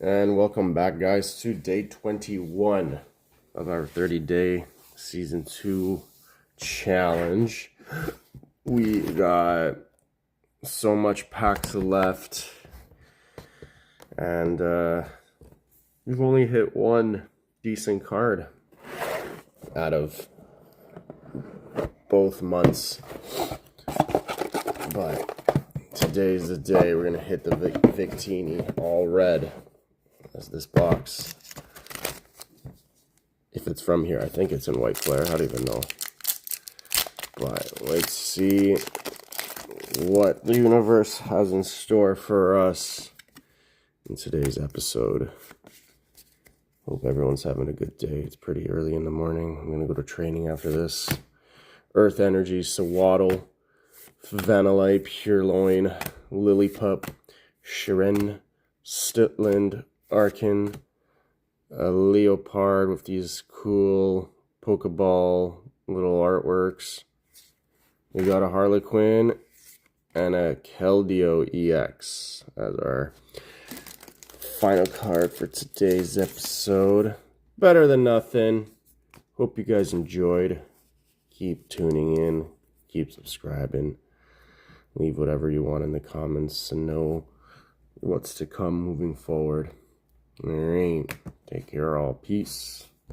And welcome back, guys, to day 21 of our 30-day season 2 challenge. We got so much packs left, and we've only hit one decent card out of both months. But today's the day we're gonna hit the Victini all red as this box. If it's from here, I think it's in white flare. I don't even know. But let's see what the universe has in store for us in today's episode. Hope everyone's having a good day. It's pretty early in the morning. I'm gonna go to training after this. Earth Energy, Sawaddle, Vanillite, Purloin, Lillipup, Shiren, Stutland, Arkin, a Leopard with these cool Pokeball little artworks. We got a Harlequin and a Keldeo EX as our final card for today's episode. Better than nothing. Hope you guys enjoyed. Keep tuning in. Keep subscribing. Leave whatever you want in the comments to know what's to come moving forward. All right. Take care all. Peace.